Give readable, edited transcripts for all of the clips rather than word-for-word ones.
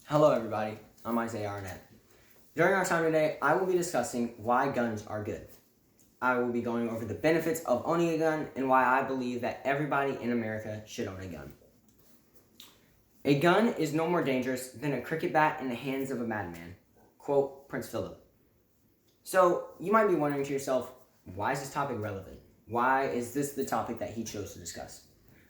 Hello everybody, I'm Isaiah Arnett. During our time today, I will be discussing why guns are good. I will be going over the benefits of owning a gun and why I believe that everybody in America should own a gun. A gun is no more dangerous than a cricket bat in the hands of a madman. Quote Prince Philip. So you might be wondering to yourself, why is this topic relevant? Why is this the topic that he chose to discuss?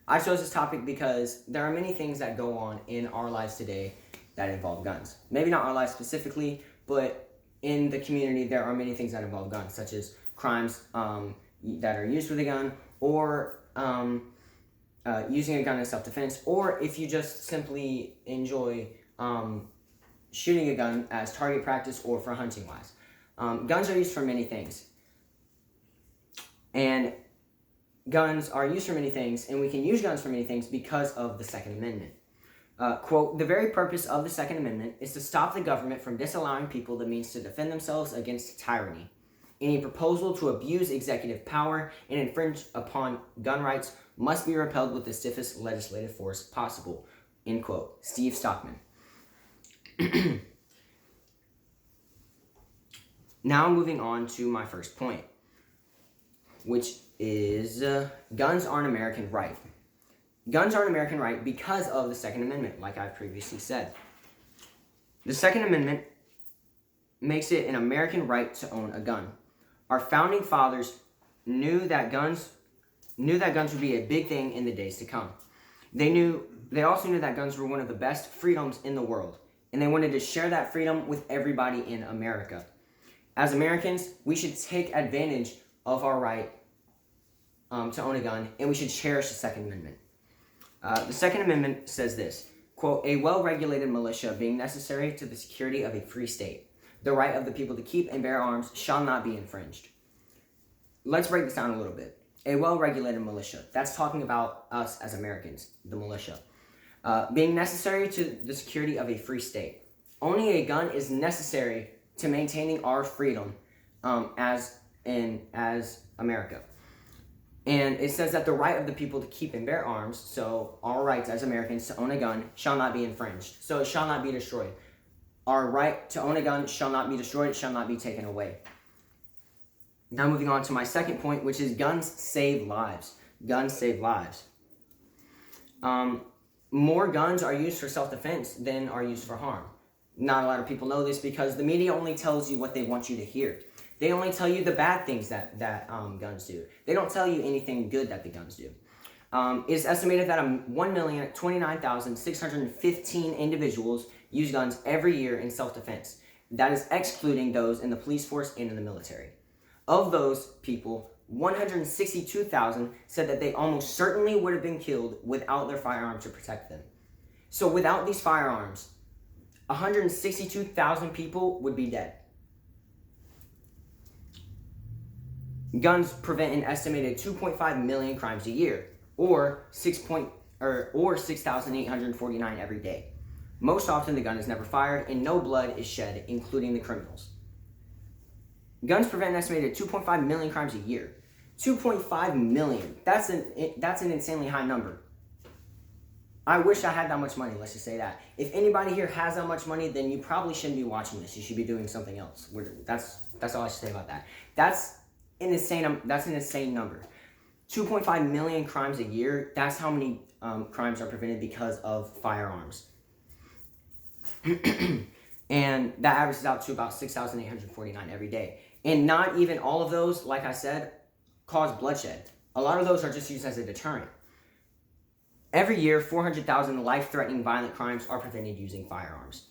I chose this topic because there are many things that go on in our lives today that involve guns. Maybe not our lives specifically, but in the community there are many things that involve guns, such as crimes that are used with a gun, or using a gun in self-defense, or if you just simply enjoy shooting a gun as target practice or for hunting wise. Guns are used for many things. And guns are used for many things, and we can use guns for many things because of the Second Amendment. Quote, the very purpose of the Second Amendment is to stop the government from disallowing people the means to defend themselves against tyranny. Any proposal to abuse executive power and infringe upon gun rights must be repelled with the stiffest legislative force possible. End quote. Steve Stockman. Now moving on to my first point, which is guns are an American right. Guns are an American right because of the Second Amendment, like I've previously said. The Second Amendment makes it an American right to own a gun. Our founding fathers knew that guns would be a big thing in the days to come. They also knew that guns were one of the best freedoms in the world, and they wanted to share that freedom with everybody in America. As Americans, we should take advantage of our right to own a gun, and we should cherish the Second Amendment. The Second Amendment says this, quote, a well-regulated militia being necessary to the security of a free state. The right of the people to keep and bear arms shall not be infringed. Let's break this down a little bit. A well-regulated militia, that's talking about us as Americans, the militia. Being necessary to the security of a free state. Owning a gun is necessary to maintaining our freedom as America. And it says that the right of the people to keep and bear arms, so our rights as Americans to own a gun, shall not be infringed. So it shall not be destroyed. Our right to own a gun shall not be destroyed, it shall not be taken away. Now moving on to my second point, which is guns save lives. Guns save lives. More guns are used for self-defense than are used for harm. Not a lot of people know this because the media only tells you what they want you to hear. They only tell you the bad things that guns do. They don't tell you anything good that the guns do. It's estimated that 1,029,615 individuals use guns every year in self-defense. That is excluding those in the police force and in the military. Of those people, 162,000 said that they almost certainly would have been killed without their firearm to protect them. So without these firearms, 162,000 people would be dead. Guns prevent an estimated 2.5 million crimes a year, or 6,849 every day. Most often, the gun is never fired and no blood is shed, including the criminals. Guns prevent an estimated 2.5 million crimes a year. 2.5 million. That's an insanely high number. I wish I had that much money, let's just say that. If anybody here has that much money, then you probably shouldn't be watching this. You should be doing something else. That's all I should say about that. That's an insane number. 2.5 million crimes a year, that's how many crimes are prevented because of firearms. And that averages out to about 6,849 every day. And not even all of those, like I said, cause bloodshed. A lot of those are just used as a deterrent. Every year, 400,000 life-threatening violent crimes are prevented using firearms.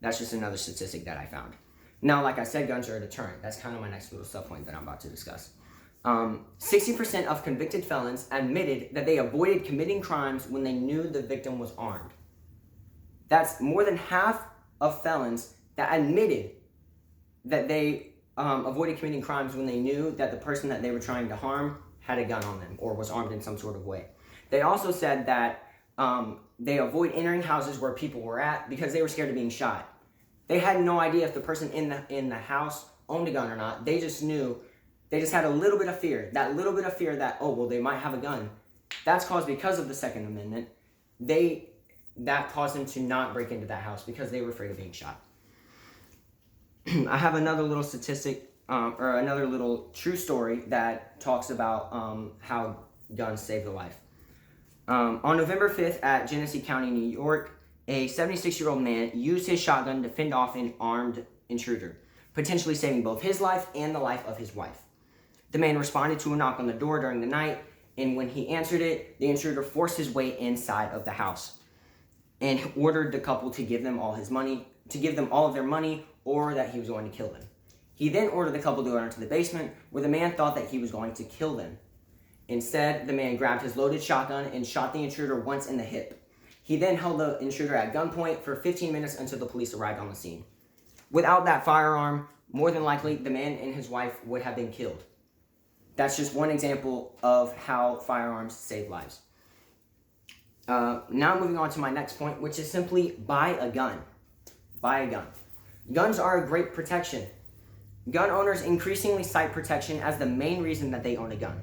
That's just another statistic that I found. Now, like I said, guns are a deterrent. That's kind of my next little sub-point that I'm about to discuss. 60% of convicted felons admitted that they avoided committing crimes when they knew the victim was armed. That's more than half of felons that admitted that they avoided committing crimes when they knew that the person that they were trying to harm had a gun on them or was armed in some sort of way. They also said that they avoid entering houses where people were at because they were scared of being shot. They had no idea if the person in the house owned a gun or not. They just knew, they just had a little bit of fear. That little bit of fear that, oh, well, they might have a gun. That's caused because of the Second Amendment. They that caused them to not break into that house because they were afraid of being shot. I have another little statistic, or another little true story that talks about how guns saved a life. On November 5th at Genesee County, New York, a 76-year-old man used his shotgun to fend off an armed intruder, potentially saving both his life and the life of his wife. The man responded to a knock on the door during the night, and when he answered it, the intruder forced his way inside of the house and ordered the couple to give them all of their money, or that he was going to kill them. He then ordered the couple to go down to the basement, where the man thought that he was going to kill them. Instead, the man grabbed his loaded shotgun and shot the intruder once in the hip. He then held the intruder at gunpoint for 15 minutes until the police arrived on the scene. Without that firearm, more than likely, the man and his wife would have been killed. That's just one example of how firearms save lives. Now moving on to my next point, which is simply buy a gun. Buy a gun. Guns are a great protection. Gun owners increasingly cite protection as the main reason that they own a gun.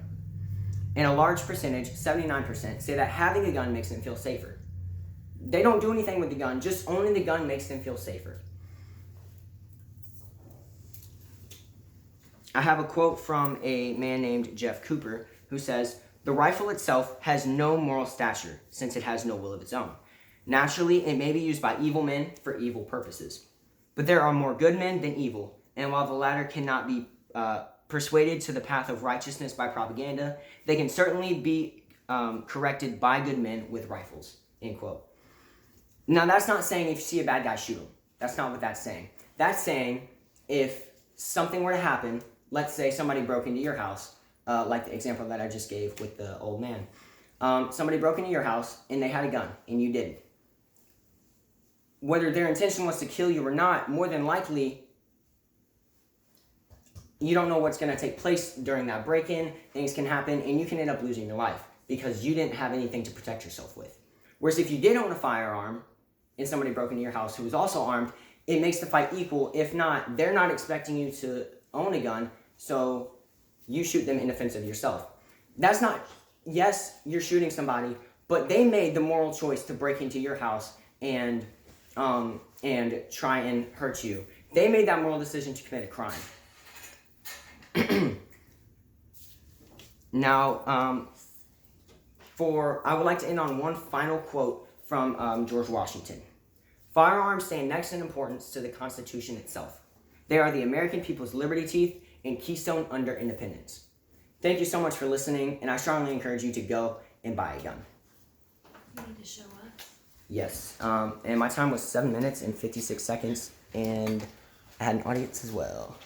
And a large percentage, 79%, say that having a gun makes them feel safer. They don't do anything with the gun, just owning the gun makes them feel safer. I have a quote from a man named Jeff Cooper who says, "The rifle itself has no moral stature since it has no will of its own. Naturally, it may be used by evil men for evil purposes. But there are more good men than evil, and while the latter cannot be persuaded to the path of righteousness by propaganda, they can certainly be corrected by good men with rifles." End quote. Now, that's not saying if you see a bad guy, shoot him. That's not what that's saying. That's saying if something were to happen, let's say somebody broke into your house, like the example that I just gave with the old man. Somebody broke into your house and they had a gun and you didn't. Whether their intention was to kill you or not, more than likely, you don't know what's going to take place during that break-in. Things can happen and you can end up losing your life because you didn't have anything to protect yourself with. Whereas if you did own a firearm and somebody broke into your house who was also armed, it makes the fight equal. If not, they're not expecting you to own a gun, so you shoot them in defense of yourself. That's not, yes, you're shooting somebody, but they made the moral choice to break into your house and try and hurt you. They made that moral decision to commit a crime. Now, I would like to end on one final quote from George Washington. "Firearms stand next in importance to the Constitution itself. They are the American people's liberty teeth and keystone under independence." Thank you so much for listening, and I strongly encourage you to go and buy a gun. You need to show us. Yes, and my time was 7 minutes and 56 seconds, and I had an audience as well.